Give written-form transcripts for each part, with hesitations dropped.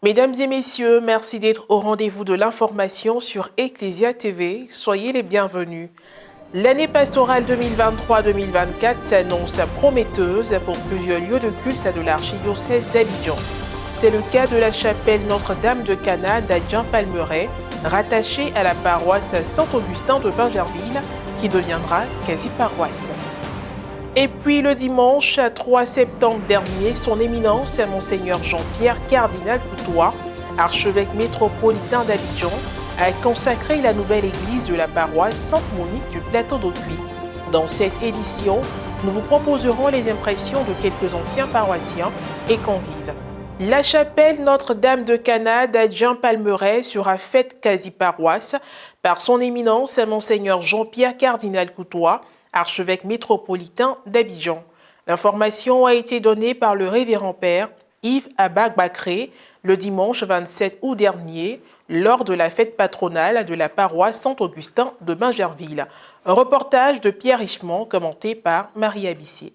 Mesdames et messieurs, merci d'être au rendez-vous de l'information sur Ecclesia TV. Soyez les bienvenus. L'année pastorale 2023-2024 s'annonce prometteuse pour plusieurs lieux de culte de l'archidiocèse d'Abidjan. C'est le cas de la chapelle Notre-Dame de Cana d'Adjin-Palmeraie, rattachée à la paroisse Saint-Augustin de Bingerville, qui deviendra quasi-paroisse. Et puis le dimanche 3 septembre dernier, son éminence, Monseigneur Jean-Pierre Cardinal Coutois, archevêque métropolitain d'Abidjan, a consacré la nouvelle église de la paroisse Sainte-Monique du Plateau d'Autuy. Dans cette édition, nous vous proposerons les impressions de quelques anciens paroissiens et convives. La chapelle Notre-Dame de Cana d'Adjin-Palmeraie sera faite quasi-paroisse par son éminence, Monseigneur Jean-Pierre Cardinal Coutois, archevêque métropolitain d'Abidjan. L'information a été donnée par le révérend père Yves Abag-Bakré le dimanche 27 août dernier lors de la fête patronale de la paroisse Saint-Augustin de Bingerville. Un reportage de Pierre Richemont commenté par Marie Abissier.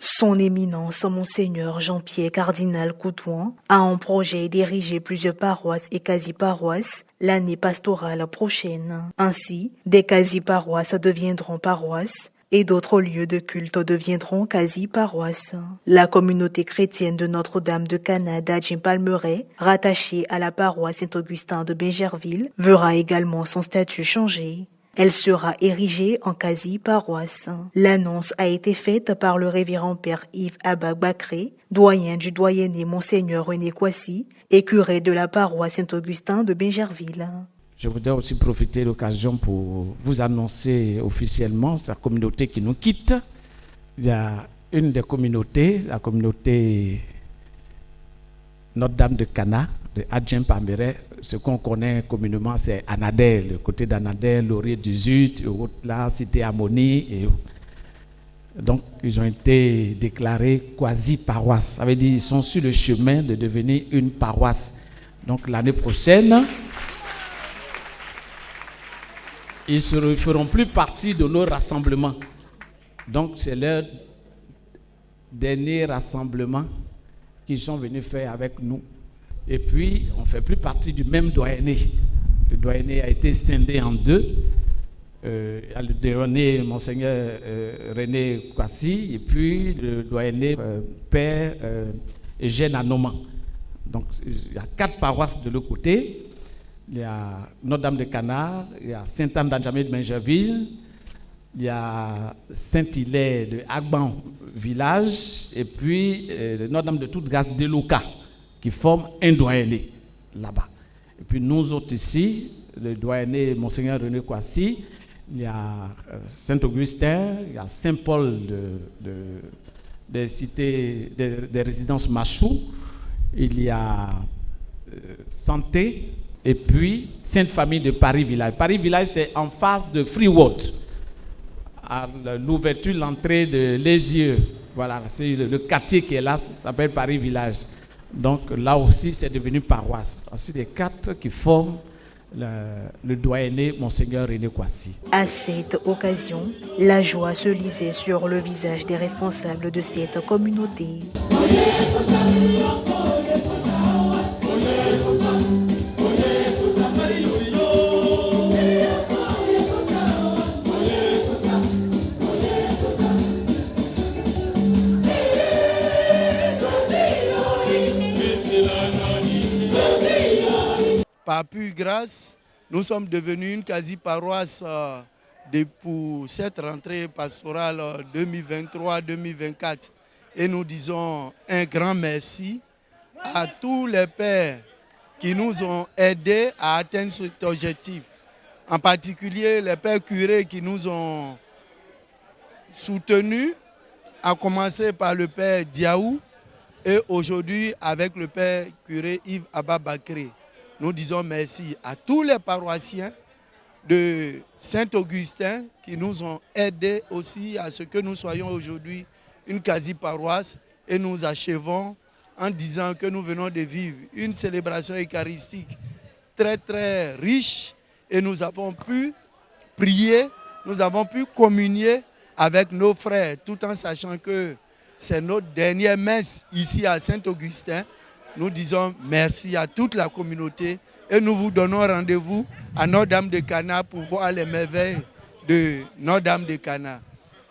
Son éminence, Monseigneur Jean-Pierre Cardinal Coutois, a en projet d'ériger plusieurs paroisses et quasi-paroisses l'année pastorale prochaine. Ainsi, des quasi-paroisses deviendront paroisses et d'autres lieux de culte deviendront quasi-paroisses. La communauté chrétienne de Notre-Dame de Cana d'Adjin-Palmeraie, rattachée à la paroisse Saint-Augustin de Bingerville, verra également son statut changer. Elle sera érigée en quasi-paroisse. L'annonce a été faite par le révérend père Yves Abag-Bakré, doyen du doyenné Monseigneur René Kwasi et curé de la paroisse Saint-Augustin de Bingerville. Je voudrais aussi profiter de l'occasion pour vous annoncer officiellement la communauté qui nous quitte. Il y a une des communautés, la communauté Notre-Dame de Cana, de Adjin-Palmeraie. Ce qu'on connaît communément, c'est Anadel, le côté d'Anadel, Laurier 18, là, Cité Harmonie. Donc, ils ont été déclarés quasi-paroisses. Ça veut dire qu'ils sont sur le chemin de devenir une paroisse. Donc, l'année prochaine, ils ne feront plus partie de nos rassemblements. Donc, c'est leur dernier rassemblement qu'ils sont venus faire avec nous. Et puis, on ne fait plus partie du même doyenné. Le doyenné a été scindé en deux. Le doyenné Monseigneur René Kwasi et puis le doyenné Père Eugène Anoman. Donc, il y a 4 paroisses de l'autre côté. Il y a Notre-Dame de Cana, il y a Sainte-Anne d'Adjamé de Bingerville, il y a Saint-Hilaire de Agban village et puis Notre-Dame de Toute-Grâce de Loka qui forment un doyenné là-bas. Et puis nous autres ici, le doyenné Monseigneur René Kwasi, il y a Saint-Augustin, il y a Saint-Paul des cités, des résidences Machou, il y a Santé, et puis Sainte-Famille de Paris-Village. Paris-Village, c'est en face de Freeworld, à l'ouverture, l'entrée de Les Voilà, c'est le quartier qui est là, ça s'appelle Paris-Village. Donc là aussi, c'est devenu paroisse. C'est les 4 qui forment le doyenné Monseigneur René Kwasi. À cette occasion, la joie se lisait sur le visage des responsables de cette communauté. Par pure grâce, nous sommes devenus une quasi-paroisse pour cette rentrée pastorale 2023-2024. Et nous disons un grand merci à tous les pères qui nous ont aidés à atteindre cet objectif. En particulier les pères curés qui nous ont soutenus, à commencer par le père Diaou et aujourd'hui avec le père curé Yves Abag-Bakré. Nous disons merci à tous les paroissiens de Saint-Augustin qui nous ont aidés aussi à ce que nous soyons aujourd'hui une quasi-paroisse. Et nous achevons en disant que nous venons de vivre une célébration eucharistique très très riche et nous avons pu prier, nous avons pu communier avec nos frères tout en sachant que c'est notre dernière messe ici à Saint-Augustin. nous disons merci à toute la communauté et nous vous donnons rendez-vous à Notre-Dame de Cana pour voir les merveilles de Notre-Dame de Cana.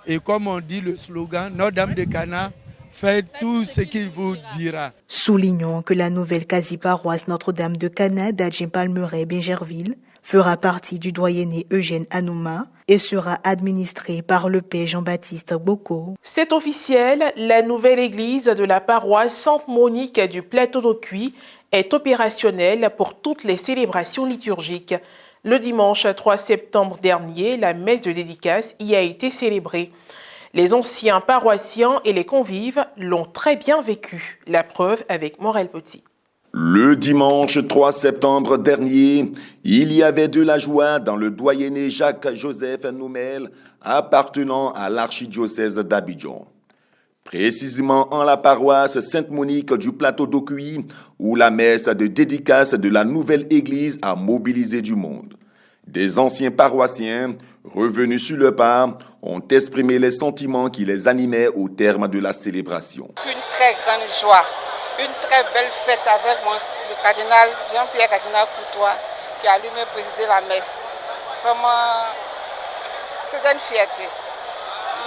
Et comme on dit le slogan, Notre-Dame de Cana fait tout ce qu'il vous dira. Soulignons que la nouvelle quasi-paroisse Notre-Dame de Cana d'Adjim-Palmeraie-Bingerville fera partie du doyenné Eugène Anouma et sera administrée par le père Jean-Baptiste Boko. C'est officiel, la nouvelle église de la paroisse Sainte-Monique du Plateau d'Aucuit est opérationnelle pour toutes les célébrations liturgiques. Le dimanche 3 septembre dernier, la messe de dédicace y a été célébrée. Les anciens paroissiens et les convives l'ont très bien vécu. La preuve avec Morel Petit. Le dimanche 3 septembre dernier, il y avait de la joie dans le doyenné Jacques-Joseph Noumel appartenant à l'archidiocèse d'Abidjan. Précisément en la paroisse Sainte-Monique du Plateau d'Aucuit, où la messe de dédicace de la nouvelle église a mobilisé du monde. Des anciens paroissiens, revenus sur le pas, ont exprimé les sentiments qui les animaient au terme de la célébration. Une très grande joie, une très belle fête avec le cardinal Jean-Pierre Cardinal Coutois qui a lui-même présidé la messe. Vraiment, c'est une fierté.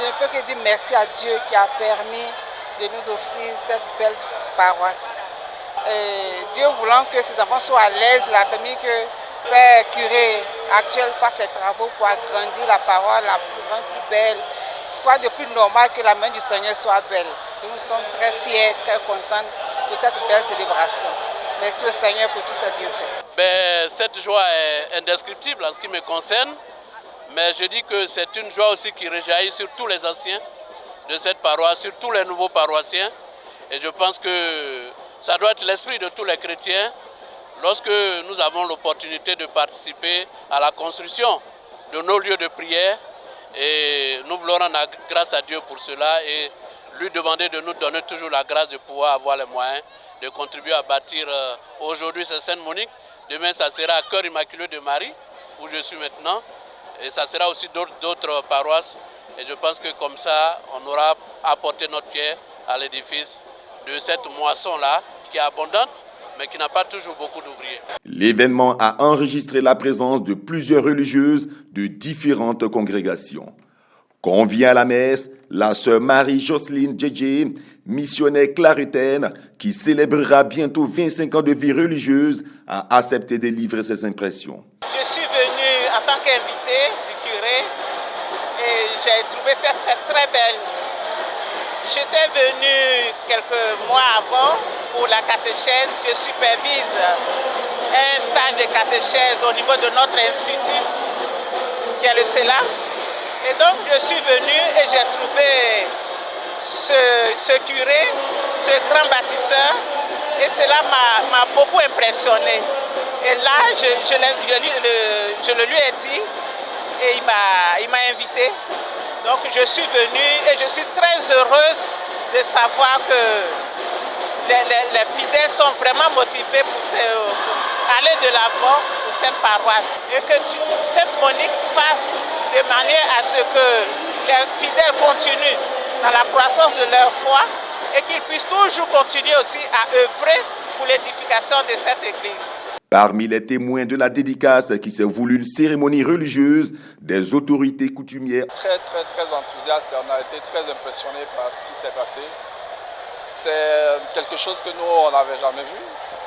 Je ne peux que dire merci à Dieu qui a permis de nous offrir cette belle paroisse. Et Dieu voulant que ces enfants soient à l'aise, il a permis que le père curé actuel fasse les travaux pour agrandir la paroisse, la plus grande, plus belle. Quoi de plus normal que la main du Seigneur soit belle. Nous sommes très fiers, très contents de cette belle célébration. Merci au Seigneur pour tous ses bienfaits. Cette joie est indescriptible en ce qui me concerne. Mais je dis que c'est une joie aussi qui rejaillit sur tous les anciens de cette paroisse, sur tous les nouveaux paroissiens. Et je pense que ça doit être l'esprit de tous les chrétiens lorsque nous avons l'opportunité de participer à la construction de nos lieux de prière. Et nous voulons rendre grâce à Dieu pour cela et lui demander de nous donner toujours la grâce de pouvoir avoir les moyens de contribuer à bâtir. Aujourd'hui c'est Sainte-Monique, demain ça sera à Cœur Immaculé de Marie, où je suis maintenant. Et ça sera aussi d'autres paroisses. Et je pense que comme ça, on aura apporté notre pierre à l'édifice de cette moisson-là, qui est abondante, mais qui n'a pas toujours beaucoup d'ouvriers. L'événement a enregistré la présence de plusieurs religieuses de différentes congrégations. Convient à la messe, la sœur Marie-Jocelyne Djedje, missionnaire claritaine, qui célébrera bientôt 25 ans de vie religieuse, a accepté de livrer ses impressions. Je suis venue en tant qu'invité du curé et j'ai trouvé cette fête très belle. J'étais venue quelques mois avant pour la catéchèse. Je supervise un stage de catéchèse au niveau de notre institut, qui est le CELAF. Et donc je suis venue et j'ai trouvé ce curé, ce grand bâtisseur, et cela m'a beaucoup impressionné. Et là, je le lui ai dit et il m'a invité. Donc je suis venue et je suis très heureuse de savoir que les fidèles sont vraiment motivés pour aller de l'avant pour cette paroisse. Et que Sainte-Monique fasse de manière à ce que les fidèles continuent dans la croissance de leur foi et qu'ils puissent toujours continuer aussi à œuvrer pour l'édification de cette église. Parmi les témoins de la dédicace qui s'est voulu une cérémonie religieuse, des autorités coutumières. Très enthousiaste et on a été très impressionnés par ce qui s'est passé. C'est quelque chose que nous, on n'avait jamais vu.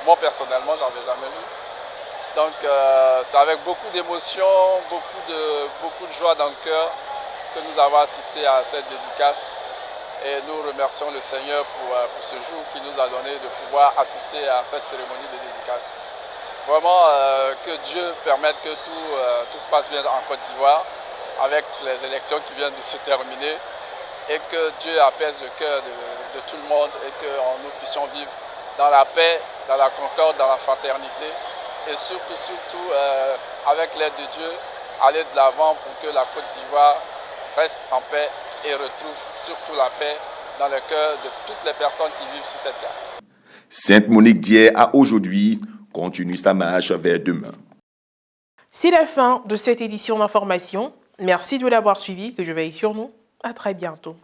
Moi, personnellement, je n'avais jamais vu. Donc, c'est avec beaucoup d'émotion, beaucoup de joie dans le cœur que nous avons assisté à cette dédicace. Et nous remercions le Seigneur pour ce jour qui nous a donné de pouvoir assister à cette cérémonie de dédicace. Vraiment que Dieu permette que tout se passe bien en Côte d'Ivoire avec les élections qui viennent de se terminer et que Dieu apaise le cœur de tout le monde et que nous puissions vivre dans la paix, dans la concorde, dans la fraternité et surtout avec l'aide de Dieu, aller de l'avant pour que la Côte d'Ivoire reste en paix et retrouve surtout la paix dans le cœur de toutes les personnes qui vivent sur cette terre. Sainte-Monique d'hier a aujourd'hui continue sa marche vers demain. C'est la fin de cette édition d'information. Merci de l'avoir suivi, que je veille sur nous. À très bientôt.